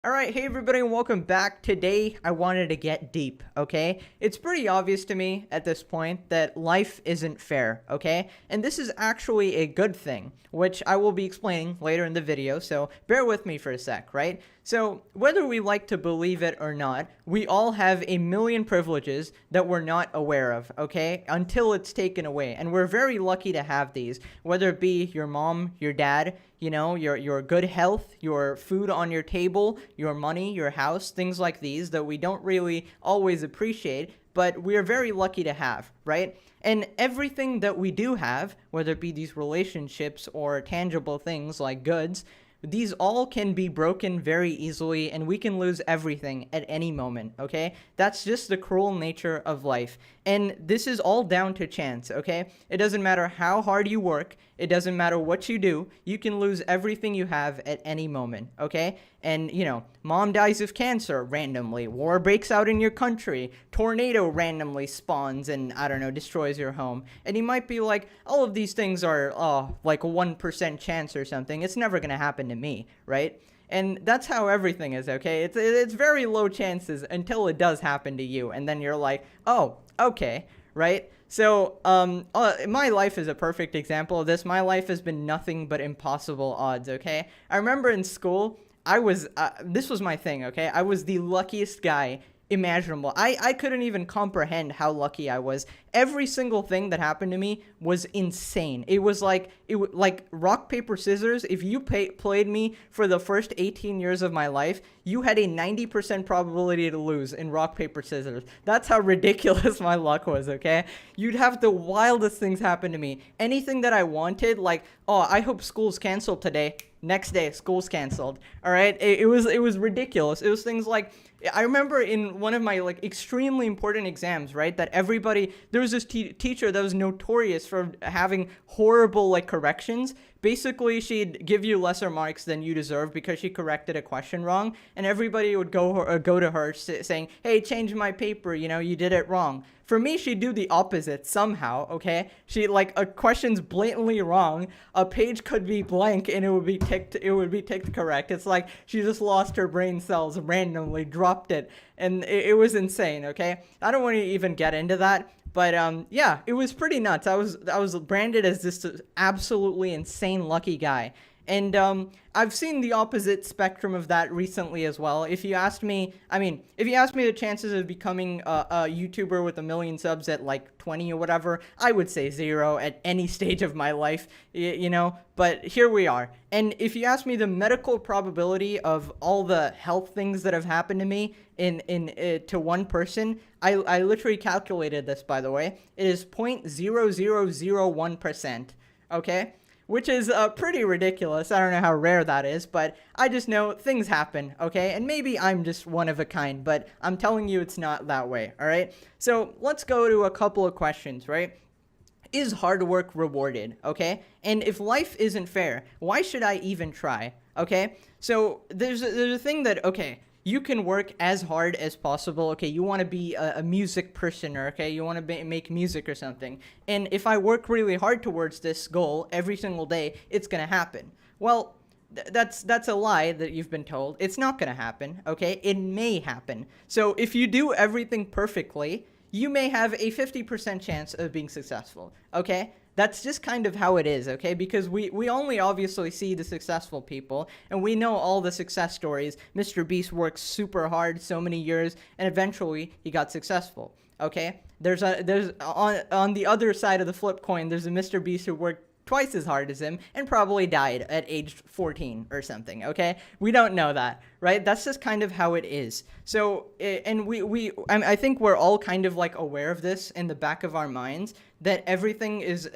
Alright, hey everybody, and welcome back. Today, I wanted to get deep, okay? It's pretty obvious to me at this point that life isn't fair, okay? And this is actually a good thing, which I will be explaining later in the video, so bear with me for a sec, right? So, whether we like to believe it or not, we all have a million privileges that we're not aware of, okay? Until it's taken away, and we're very lucky to have these, whether it be your mom, your dad, your good health, your food on your table, your money, your house, things like these that we don't really always appreciate, but we're very lucky to have, right? And everything that we do have, whether it be these relationships or tangible things like goods, these all can be broken very easily, and we can lose everything at any moment, okay? That's just the cruel nature of life. And this is all down to chance, okay? It doesn't matter how hard you work, it doesn't matter what you do, you can lose everything you have at any moment, okay? And, mom dies of cancer randomly, war breaks out in your country, tornado randomly spawns and, I don't know, destroys your home. And you might be like, all of these things are, like a 1% chance or something. It's never gonna happen to me, right? And that's how everything is, okay? It's very low chances until it does happen to you, and then you're like, oh, okay, right? So, my life is a perfect example of this. My life has been nothing but impossible odds, okay? I remember in school, this was my thing, okay? I was the luckiest guy imaginable. I couldn't even comprehend how lucky I was. Every single thing that happened to me was insane. It was like rock paper scissors. If you played me for the first 18 years of my life, you had a 90% probability to lose in rock paper scissors. That's how ridiculous my luck was, okay? You'd have the wildest things happen to me. Anything that I wanted, like, oh, I hope school's canceled today. Next day, school's canceled. All right, it was ridiculous. It was things like, I remember in one of my extremely important exams, right, that there was this teacher that was notorious for having horrible corrections. Basically, she'd give you lesser marks than you deserve because she corrected a question wrong, and everybody would go to her saying, "Hey, change my paper. You did it wrong." For me, she'd do the opposite somehow, okay? A question's blatantly wrong, a page could be blank and it would be ticked correct. It's like she just lost her brain cells randomly, dropped it, and it was insane, okay? I don't want to even get into that, but yeah, it was pretty nuts. I was branded as this absolutely insane lucky guy. And I've seen the opposite spectrum of that recently as well. If you asked me the chances of becoming a YouTuber with 1 million subs at 20 or whatever, I would say 0 at any stage of my life, but here we are. And if you ask me the medical probability of all the health things that have happened to me to one person, I literally calculated this, by the way. It is 0.0001%, okay? Which is pretty ridiculous. I don't know how rare that is, but I just know things happen, okay? And maybe I'm just one of a kind, but I'm telling you it's not that way, all right? So let's go to a couple of questions, right? Is hard work rewarded, okay? And if life isn't fair, why should I even try, okay? So there's a thing that, okay, you can work as hard as possible. Okay, you want to be a music person, or okay, you want to make music or something. And if I work really hard towards this goal every single day, it's going to happen. Well, that's a lie that you've been told. It's not going to happen, okay? It may happen. So if you do everything perfectly, you may have a 50% chance of being successful, okay? That's just kind of how it is, okay? Because we only obviously see the successful people, and we know all the success stories. Mr. Beast worked super hard so many years, and eventually he got successful, okay? There's on the other side of the flip coin, there's a Mr. Beast who worked twice as hard as him and probably died at age 14 or something, okay? We don't know that, right? That's just kind of how it is. So, and I think we're all kind of aware of this in the back of our minds, that everything is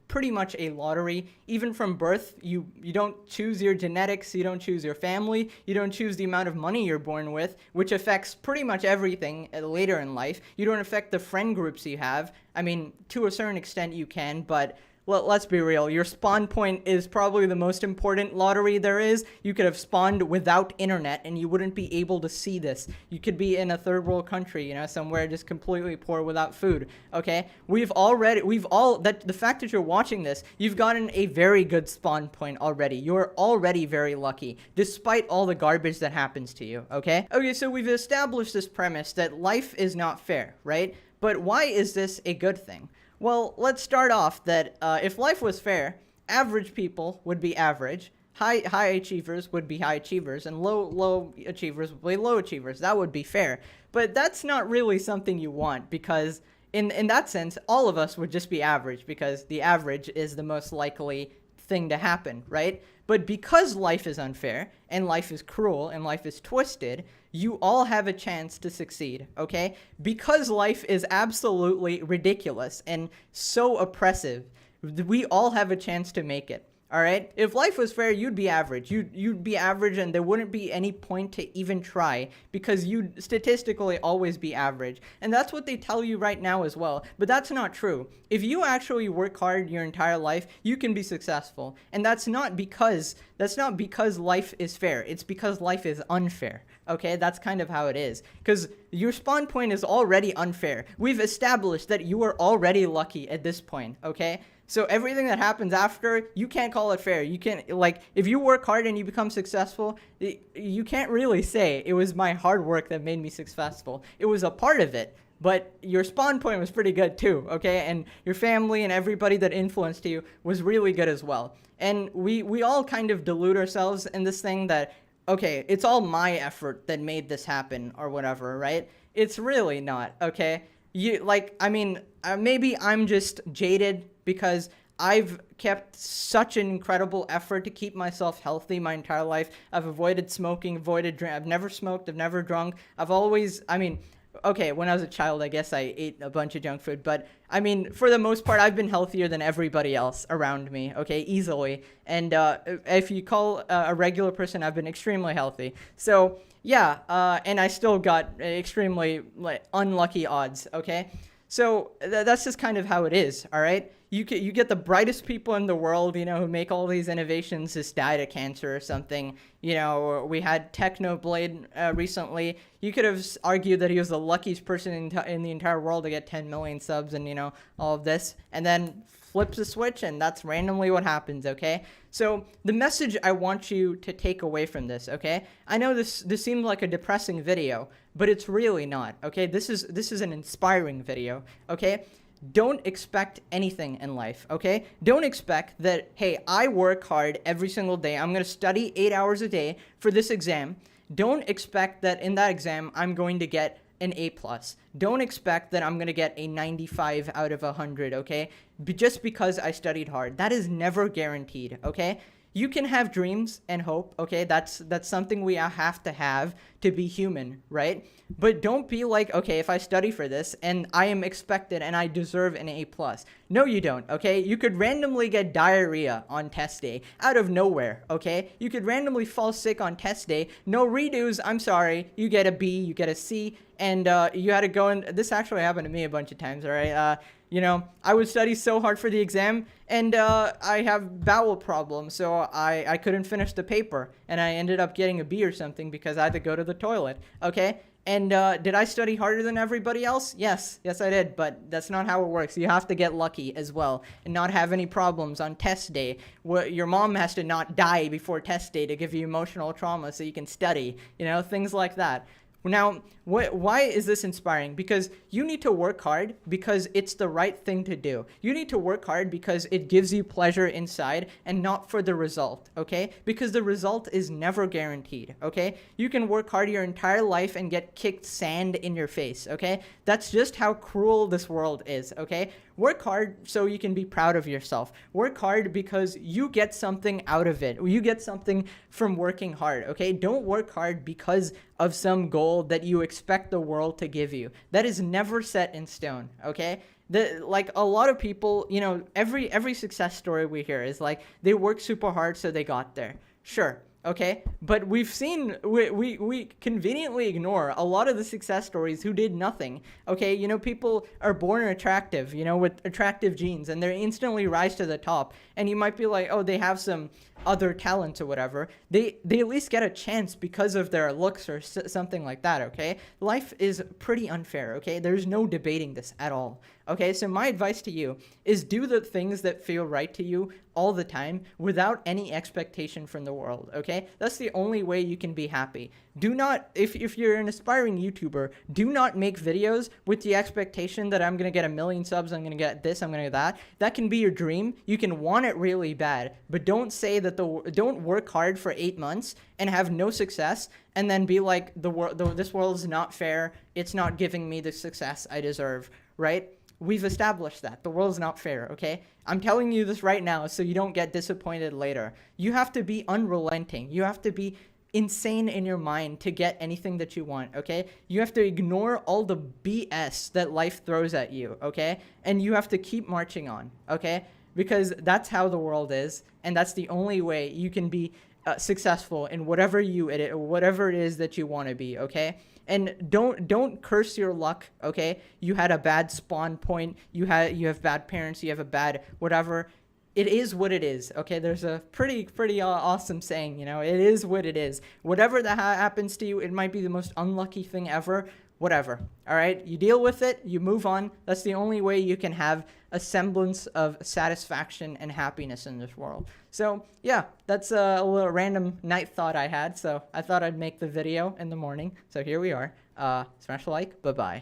pretty much a lottery. Even from birth, you don't choose your genetics, you don't choose your family, you don't choose the amount of money you're born with, which affects pretty much everything later in life. You don't affect the friend groups you have. I mean, to a certain extent you can, but let's be real. Your spawn point is probably the most important lottery there is. You could have spawned without internet and you wouldn't be able to see this. You could be in a third world country, somewhere just completely poor without food. Okay? The fact that you're watching this, you've gotten a very good spawn point already. You're already very lucky, despite all the garbage that happens to you. Okay? Okay, so we've established this premise that life is not fair, right? But why is this a good thing? Well, let's start off that if life was fair, average people would be average, high achievers would be high achievers, and low achievers would be low achievers. That would be fair. But that's not really something you want, because in that sense, all of us would just be average, because the average is the most likely thing to happen, right? But because life is unfair, and life is cruel, and life is twisted, you all have a chance to succeed, okay? Because life is absolutely ridiculous and so oppressive, we all have a chance to make it. All right? If life was fair, you'd be average. You'd be average, and there wouldn't be any point to even try, because you'd statistically always be average. And that's what they tell you right now as well. But that's not true. If you actually work hard your entire life, you can be successful. And that's not because life is fair. It's because life is unfair. Okay? That's kind of how it is. Because your spawn point is already unfair. We've established that you are already lucky at this point, okay? So everything that happens after, you can't call it fair. You can't, if you work hard and you become successful, you can't really say it was my hard work that made me successful. It was a part of it, but your spawn point was pretty good too, okay? And your family and everybody that influenced you was really good as well. And we all kind of delude ourselves in this thing that, okay, it's all my effort that made this happen or whatever, right? It's really not, okay? Maybe I'm just jaded, because I've kept such an incredible effort to keep myself healthy my entire life. I've avoided smoking, I've never smoked, I've never drunk. When I was a child, I guess I ate a bunch of junk food, but for the most part, I've been healthier than everybody else around me, okay, easily. And if you call a regular person, I've been extremely healthy. So, yeah, and I still got extremely unlucky odds, okay? So that's just kind of how it is, all right? You get the brightest people in the world, who make all these innovations, just died of cancer or something. We had Technoblade recently. You could have argued that he was the luckiest person in the entire world to get 10 million subs and, all of this. And then flips a switch, and that's randomly what happens, okay? So the message I want you to take away from this, okay? I know this seems like a depressing video, but it's really not, okay? This is an inspiring video, okay? Don't expect anything in life, okay? Don't expect that, hey, I work hard every single day. I'm going to study 8 hours a day for this exam. Don't expect that in that exam I'm going to get an A+. Don't expect that I'm going to get a 95 out of 100, okay? Just because I studied hard. That is never guaranteed, okay? You can have dreams and hope, okay? That's something we have to be human, right? But don't be like, okay, if I study for this and I am expected and I deserve an A+. No, you don't, okay? You could randomly get diarrhea on test day out of nowhere, okay? You could randomly fall sick on test day. No redos, I'm sorry. You get a B, you get a C, and you had to go and this actually happened to me a bunch of times, all right? I would study so hard for the exam, and I have bowel problems, so I couldn't finish the paper, and I ended up getting a B or something because I had to go to the toilet, okay? And did I study harder than everybody else? Yes, I did, but that's not how it works. You have to get lucky as well and not have any problems on test day. Your mom has to not die before test day to give you emotional trauma so you can study, things like that. Now, why is this inspiring? Because you need to work hard because it's the right thing to do. You need to work hard because it gives you pleasure inside and not for the result, okay? Because the result is never guaranteed, okay? You can work hard your entire life and get kicked sand in your face, okay? That's just how cruel this world is, okay? Work hard so you can be proud of yourself. Work hard because you get something out of it. You get something from working hard, okay? Don't work hard because of some goal that you expect the world to give you. That is never set in stone, okay? A lot of people, every success story we hear is like they work super hard so they got there. Sure. okay? But we conveniently ignore a lot of the success stories who did nothing, okay? You know, people are born attractive, you know, with attractive genes, and they instantly rise to the top. And you might be like, oh, they have some other talents or whatever. They at least get a chance because of their looks or something like that, okay? Life is pretty unfair, okay? There's no debating this at all, okay? So my advice to you is do the things that feel right to you all the time without any expectation from the world, okay? That's the only way you can be happy. Do not, if you're an aspiring YouTuber, do not make videos with the expectation that I'm gonna get 1 million subs, I'm gonna get this, I'm gonna get that. That can be your dream. You can want it really bad, but don't say that don't work hard for 8 months and have no success and then be like, this world is not fair. It's not giving me the success I deserve, right? We've established that. The world's not fair, okay? I'm telling you this right now so you don't get disappointed later. You have to be unrelenting. You have to be insane in your mind to get anything that you want, okay? You have to ignore all the BS that life throws at you, okay? And you have to keep marching on, okay? Because that's how the world is, and that's the only way you can be successful in whatever it is that you want to be, okay? And don't curse your luck, okay? You had a bad spawn point, you have bad parents, you have a bad whatever. It is what it is, okay? There's a pretty awesome saying, you know, it is what it is. Whatever that happens to you, it might be the most unlucky thing ever, whatever, all right? You deal with it, you move on. That's the only way you can have a semblance of satisfaction and happiness in this world. So yeah, that's a little random night thought I had, so I thought I'd make the video in the morning. So here we are. Smash a like, bye-bye.